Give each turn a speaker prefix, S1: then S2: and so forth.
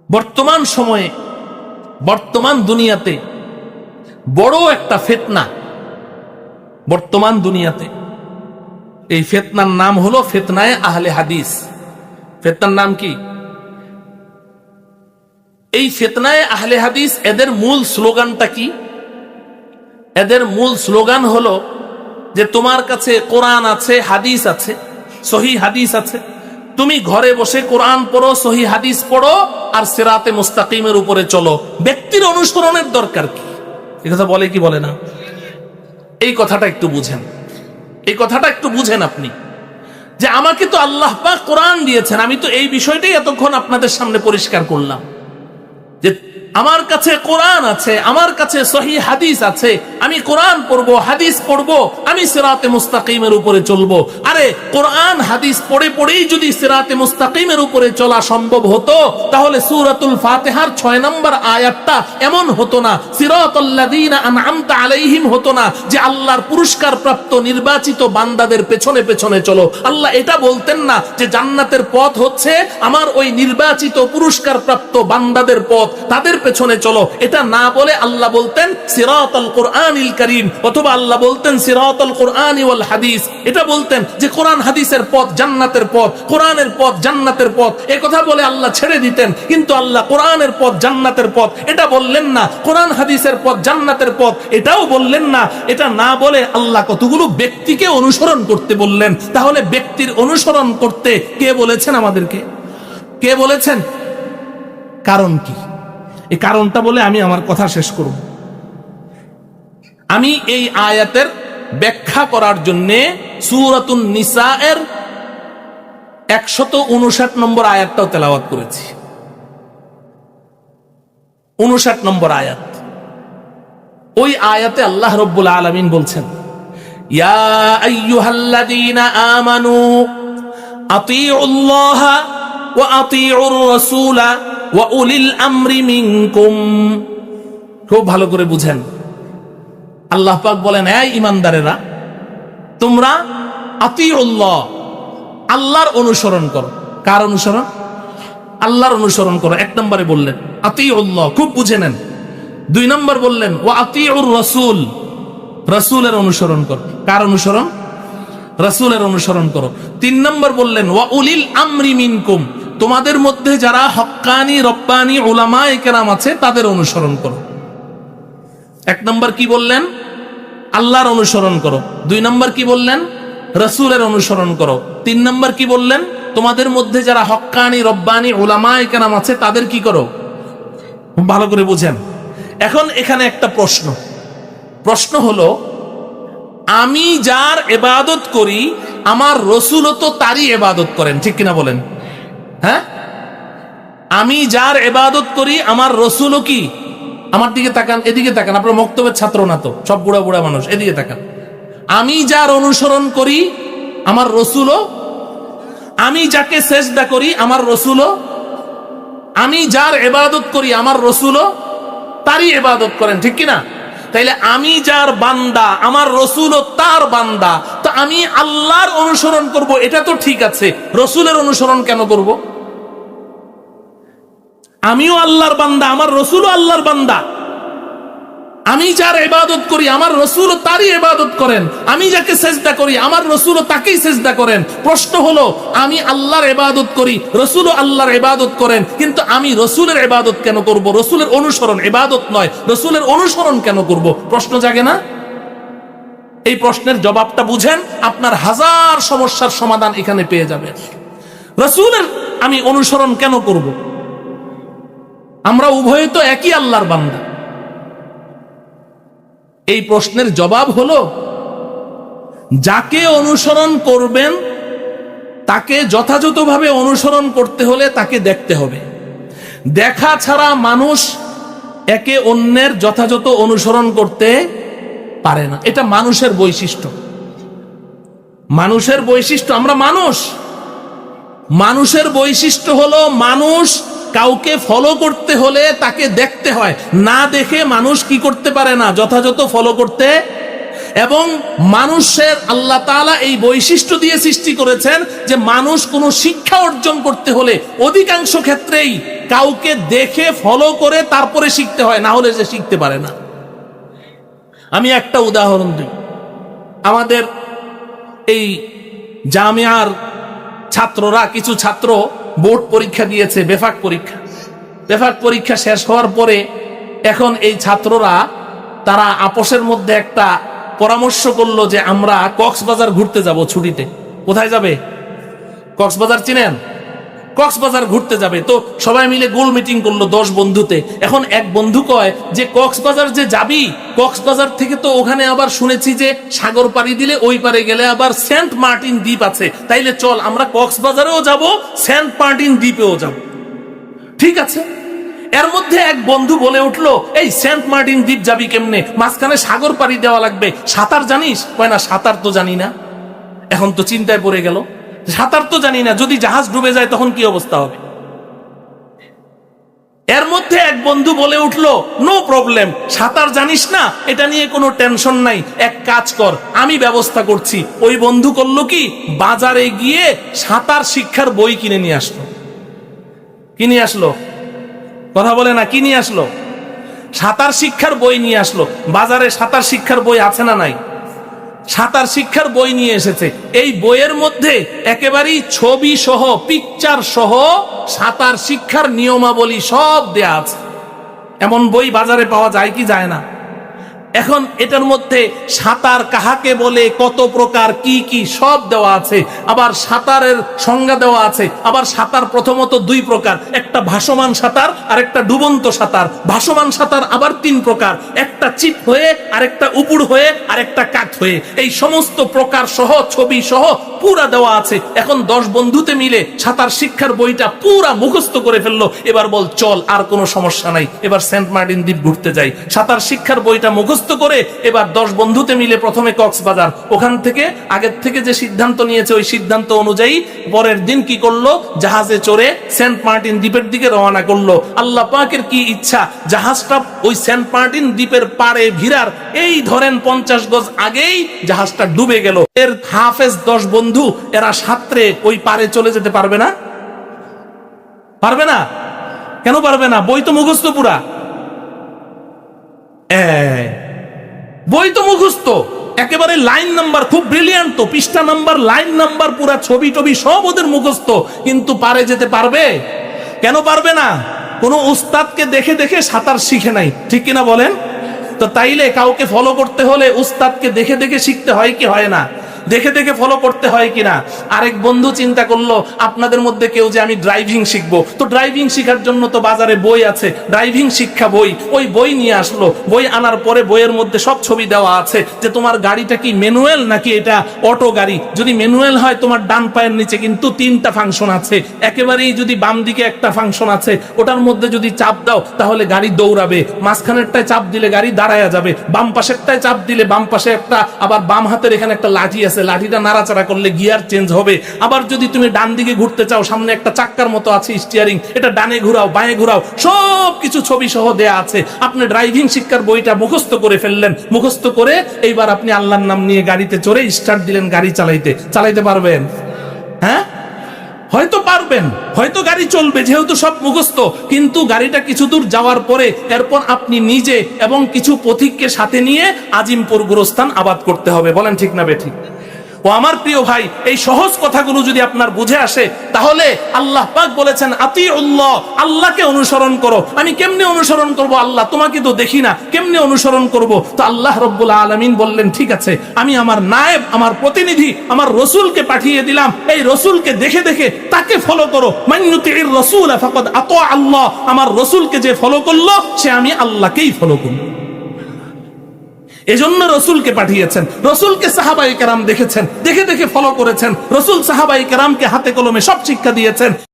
S1: বর্তমান সময়ে বর্তমান দুনিয়াতে বড় একটা ফিতনা, বর্তমান দুনিয়াতে এই ফিতনার নাম হলো ফিতনায়ে আহলে হাদিস। ফিতনার নাম কি? এই ফিতনায়ে আহলে হাদিস। এদের মূল স্লোগানটা কি? এদের মূল স্লোগান হলো যে তোমার কাছে কোরআন আছে, হাদিস আছে, সহি হাদিস আছে, তুমি ঘরে বসে কোরআন পড়ো, সহি হাদিস পড়ো, আর সিরাতে মুস্তাকিমের উপরে চলো। ব্যক্তির অনুসরণের দরকার কি? এই কথা বলে কি বলে না? এই কথাটা একটু বুঝেন, এই কথাটা একটু বুঝেন আপনি, যে আমাকে তো আল্লাহ পাক কোরআন দিয়েছেন। আমি তো এই বিষয়টাই এতক্ষণ আপনাদের সামনে পরিষ্কার করলাম যে আমার কাছে কোরআন আছে, আমার কাছে সহি হাদিস আছে, আমি কোরআন পড়বো, হাদিস পড়বো, আমি সিরাতে মুস্তাকিমের উপরে চলবো। আরে কোরআন হাদিস পড়ে পড়েই যদি সিরাতে মুস্তাকিমের উপরে চলা সম্ভব হতো, তাহলে সূরাতুল ফাতিহার 6 নম্বর আয়াতটা এমন হতো না, সিরাতাল্লাযীনা আনআমতা আলাইহিম হতো না, যে আল্লাহর পুরস্কার প্রাপ্ত নির্বাচিত বান্দাদের পেছনে পেছনে চলো। আল্লাহ এটা বলতেন না যে জান্নাতের পথ হচ্ছে আমার ওই নির্বাচিত পুরস্কার প্রাপ্ত বান্দাদের পথ, তাদের পেছনে চলো। এটা না বলে আল্লাহ বলতেন সিরাতাল কুরআনিল কারীম, অথবা আল্লাহ বলতেন সিরাতাল কুরআনি ওয়াল হাদিস। এটা বলতেন যে কোরআন হাদিসের পথ জান্নাতের পথ, কোরআনের পথ জান্নাতের পথ। এই কথা বলে আল্লাহ ছেড়ে দিতেন, কিন্তু আল্লাহ কোরআনের পথ জান্নাতের পথ এটা বললেন না, কোরআন হাদিসের পথ জান্নাতের পথ এটাও বললেন না। এটা না বলে আল্লাহ কতগুলো ব্যক্তিকে অনুসরণ করতে বললেন। তাহলে ব্যক্তির অনুসরণ করতে কে বলেছেন আমাদেরকে? কে বলেছেন? কারণ কি? এই কারণটা বলে আমি আমার কথা শেষ করব। আমি এই আয়াতের ব্যাখ্যা করার জন্য সূরাতুন নিসা এর 159 নম্বর আয়াতটাও তেলাওয়াত করেছি। 59 নম্বর আয়াত। ওই আয়াতে আল্লাহ রাব্বুল আলামিন বলছেন, ইয়া আইয়ুহাল্লাযীনা আমানু আতিউল্লাহা ওয়া আতিউর রাসূলা ওয়া উলিল আমরি মিনকুম। খুব ভালো করে বুঝেন। আল্লাহ পাক বলেন, হে ঈমানদারেরা, তোমরা আতিউল্লাহ, আল্লাহর অনুসরণ করো। কার অনুসরণ? আল্লাহর অনুসরণ করো। 1 নম্বরে বললেন আতিউল্লাহ, খুব বুঝে নেন। 2 নম্বর বললেন ওয়া আতিউর রাসূল, রাসূলের অনুসরণ করো। কার অনুসরণ? রাসূলের অনুসরণ করো। 3 নম্বর বললেন ওয়া উলিল আমরি মিনকুম, তোমাদের মধ্যে যারা হক্কানি রব্বানি উলামায়ে কেরাম আছে তাদের অনুসরণ করো। 1 নম্বর কি বললেন? আল্লাহর অনুসরণ করো। 2 নম্বর কি বললেন? রাসূলের অনুসরণ করো। 3 নম্বর কি বললেন? তোমাদের মধ্যে যারা হক্কানি রব্বানি উলামায়ে কেরাম আছে তাদের কি করো? ভালো করে বুঝেন। এখন এখানে একটা প্রশ্ন হলো, আমি যার ইবাদত করি আমার রাসূলও তো তারই ইবাদত করেন, ঠিক কিনা বলেন? হ্যাঁ, আমি যার ইবাদত করি আমার রাসূলও কি? আমার দিকে তাকান, এদিকে তাকান, আপনারা মক্তবের ছাত্র না তো, সব বুড়া বুড়া মানুষ, এদিকে তাকান। আমি যার অনুসরণ করি আমার রাসূলও, আমি যাকে সেজদা করি আমার রাসূলও, আমি যার ইবাদত করি আমার রাসূলও তারই ইবাদত করেন, ঠিক কিনা? তাইলে আমি যার বান্দা আমার রাসূলও তার বান্দা, তো আমি আল্লাহর অনুসরণ করব, এটা তো ঠিক আছে। রাসূলের অনুসরণ কেন করব? আমিও আল্লাহর বান্দা, আমার রাসূলও আল্লাহর বান্দা। আমি যার ইবাদত করি আমার রাসূলও তারই ইবাদত করেন, আমি যাকে সেজদা করি আমার রাসূলও তাকেই সেজদা করেন। প্রশ্ন হলো, আমি আল্লাহর ইবাদত করি, রাসূলও আল্লাহর ইবাদত করেন, কিন্তু আমি রাসূলের ইবাদত কেন করব? রাসূলের অনুসরণ ইবাদত নয়, রাসূলের অনুসরণ কেন করব? প্রশ্ন জাগে না? এই প্রশ্নের জবাবটা বুঝেন, আপনার হাজার সমস্যার সমাধান এখানে পেয়ে যাবেন। রাসূলের আমি অনুসরণ কেন করব? আমরা উভয়ে তো একই আল্লাহর বান্দা। এই প্রশ্নের জবাব হলো, যাকে অনুসরণ করবেন তাকে যথাযথভাবে অনুসরণ করতে হলে তাকে দেখতে হবে। দেখা ছাড়া মানুষ একে অন্যের যথাযথ অনুসরণ করতে পারে না। এটা মানুষের বৈশিষ্ট্য। মানুষের বৈশিষ্ট্য, আমরা মানুষ। মানুষের বৈশিষ্ট্য হলো মানুষ কাউকে ফলো করতে হলে তাকে দেখতে হয়, না দেখে মানুষ কি করতে পারে না? যথাযথ ফলো করতে। এবং মানুষের আল্লাহ তাআলা এই বৈশিষ্ট্য দিয়ে সৃষ্টি করেছেন যে মানুষ কোনো শিক্ষা অর্জন করতে হলে অধিকাংশ ক্ষেত্রেই কাউকে দেখে ফলো করে তারপরে শিখতে হয়, না হলে সে শিখতে পারে না। আমি একটা উদাহরণ দিই। আমাদের এই জামিয়ার ছাত্ররা, কিছু ছাত্র বোর্ড পরীক্ষা দিয়েছে, বেফাক পরীক্ষা শেষ হওয়ার পরে এখন এই ছাত্ররা তারা আপোষের মধ্যে একটা পরামর্শ করলো যে আমরা কক্সবাজার ঘুরতে যাব ছুটিতে। কোথায় যাবে? কক্সবাজার চিনেন? কক্সবাজার ঘুরতে যাবে। তো সবাই মিলে গোল মিটিং করলো 10 বন্ধুতে। এখন এক বন্ধু কয় যে কক্সবাজার যে যাবি, কক্সবাজার থেকে তো ওখানে আবার শুনেছি যে সাগর পাড়ি দিলে ওই পারে গেলে আবার সেন্ট মার্টিন দ্বীপ আছে, তাইলে চল আমরা কক্সবাজারেও যাব, সেন্ট মার্টিন দ্বীপেও যাব। ঠিক আছে। এর মধ্যে এক বন্ধু বলে উঠলো, এই সেন্ট মার্টিন দ্বীপ যাবি কেমনে? মাঝখানে সাগর পাড়ি দেওয়া লাগবে, সাঁতার জানিস? কয় না, সাঁতার তো জানি না। এখন তো চিন্তায় পড়ে গেল, সাঁতার তো জানি না, যদি জাহাজ ডুবে যায় তখন কি অবস্থা হবে? এর মধ্যে এক বন্ধু বলে উঠলো, নো প্রবলেম, সাঁতার জানিস না, এটা নিয়ে কোনো টেনশন নাই, এক কাজ কর, আমি ব্যবস্থা করছি। ওই বন্ধু করলো কি, বাজারে গিয়ে সাঁতার শিক্ষার বই কিনে নিয়ে আসলো। কি নিয়ে আসলো? কথা বলে না, কি নিয়ে আসলো? সাঁতার শিক্ষার বই নিয়ে আসলো। বাজারে সাঁতার শিক্ষার বই আছে না নাই? সাঁতার শিক্ষার বই নিয়ে এসেছে। এই বইয়ের মধ্যে একেবারেই ছবি সহ, পিকচার সহ সাঁতার শিক্ষার নিয়মাবলী সব দেয়া আছে। এমন বই বাজারে পাওয়া যায় কি যায় না? এখন এটার মধ্যে সাঁতার কাহাকে বলে, কত প্রকার, কি কি সব দেওয়া আছে। আবার সাঁতারের সংজ্ঞা দেওয়া আছে। আবার সাঁতার প্রথমত 2 প্রকার, একটা ভাসমান সাঁতার আর একটা ডুবন্ত সাঁতার। ভাসমান সাঁতার আবার 3 প্রকার, একটা চিপ হয়ে, আরেকটা উপুড় হয়ে, আরেকটা কাত হয়ে। এই সমস্ত প্রকার সহ ছবি সহ পুরা দেওয়া আছে। এখন 10 বন্ধুতে মিলে সাঁতার শিক্ষার বইটা পুরা মুখস্থ করে ফেললো। এবার বল চল, আর কোনো সমস্যা নাই, এবার সেন্ট মার্টিন দ্বীপ ঘুরতে যাই। সাঁতার শিক্ষার বইটা মুখস্থ করে এবার 10 বন্ধুতে মিলে প্রথমে কক্সবাজার, ওখান থেকে আগের থেকে যে সিদ্ধান্ত নিয়েছে ওই সিদ্ধান্ত অনুযায়ী পরের দিন কি করলো, জাহাজে চড়ে সেন্ট মার্টিন দ্বীপের দিকে রওনা করলো। আল্লাহ পাকের কি ইচ্ছা, জাহাজটা ওই সেন্ট মার্টিন দ্বীপের পাড়ে ভিড়ার এই ধরেন 50 গজ আগেই জাহাজটা ডুবে গেল। এর হাফেজ 10 বন্ধু, এরা সাঁতরে ওই পাড়ে চলে যেতে পারবে না? পারবে না? কেন পারবে না? বই তো মুখস্থ পুরা, বই তো মুখস্থ, একেবারে লাইন নাম্বার খুব ব্রিলিয়ান্ট, তো পৃষ্ঠা নাম্বার, লাইন নাম্বার, পুরা ছবি টবি সব ওদের মুখস্থ, কিন্তু পারে যেতে পারবে? কেন পারবে না? কোনো উস্তাদকে দেখে দেখে সাঁতার শিখে নাই, ঠিক কিনা বলেন? তো তাইলে কাউকে ফলো করতে হলে উস্তাদকে দেখে দেখে শিখতে হয় কি হয় না? দেখে দেখে ফলো করতে হয় কিনা? আরেক বন্ধু চিন্তা করলো, আপনাদের মধ্যে কেউ যে আমি ড্রাইভিং শিখবো, তো ড্রাইভিং শিখার জন্য তো বাজারে বই আছে, ড্রাইভিং শিক্ষা বই, ওই বই নিয়ে আসলো। বই আনার পরে বইয়ের মধ্যে সব ছবি দেওয়া আছে যে তোমার গাড়িটা কি ম্যানুয়াল নাকি এটা অটো গাড়ি। যদি ম্যানুয়াল হয় তোমার ডান পায়ের নিচে কিন্তু 3টা ফাংশন আছে, একেবারেই যদি বাম দিকে একটা ফাংশন আছে, ওটার মধ্যে যদি চাপ দাও তাহলে গাড়ি দৌড়াবে, মাঝখানেরটায় চাপ দিলে গাড়ি দাঁড়ায়া যাবে, বাম পাশেরটায় চাপ দিলে বাম পাশে একটা, আবার বাম হাতের এখানে একটা লাঠি আছে, লাঠিটা নাড়াচাড়া করলে গিয়ার চেঞ্জ হবে। আবার যদি তুমি ডান দিকে ঘুরতে চাও, সামনে একটা চাক্কার মতো আছে স্টিয়ারিং, এটা ডানে ঘুরাও বাঁয়ে ঘুরাও, সব কিছু ছবি সহ দেয়া আছে। আপনি ড্রাইভিং শিক্ষার বইটা মুখস্থ করে ফেললেন, মুখস্থ করে এইবার আপনি আল্লাহর নাম নিয়ে গাড়িতে চড়ে স্টার্ট দিলেন গাড়ি চালাইতে পারবেন? হ্যাঁ, হয়তো পারবেন, হয়তো গাড়ি চলবে যেহেতু সব মুখস্থ, কিন্তু গাড়িটা কিছু দূর যাওয়ার পরে এরপর আপনি নিজে এবং কিছু পথিককে সাথে নিয়ে আজিমপুর গোরস্থান আবাদ করতে হবে। বলেন ঠিক না বেঠিক? ও আমার প্রিয় ভাই, এই সহজ কথাগুলো যদি আপনার বুঝে আসে তাহলে আল্লাহ পাক বলেছেন আতিউল্লাহ, আল্লাহকে অনুসরণ করো। আমি কেমনে অনুসরণ করব আল্লাহ? তোমাকে তো দেখি না, কেমনে অনুসরণ করব? তো আল্লাহ রাব্বুল আলামিন বললেন, ঠিক আছে, আমি আমার নায়েব, আমার প্রতিনিধি, আমার রসুলকে পাঠিয়ে দিলাম, এই রসুলকে দেখে দেখে তাকে ফলো করো। মান ইউতির রাসূল ফাকাদ আতা আল্লাহ, আমার রসুলকে যে ফলো করলো সে আমি আল্লাহকেই ফলো করলো। এজন্য রসুলকে পাঠিয়েছেন, রসুলকে সাহাবায়ে কেরাম দেখেছেন, দেখে দেখে ফলো করেছেন, রসুল সাহাবায়ে কেরামকে হাতে কলমে সব শিক্ষা দিয়েছেন।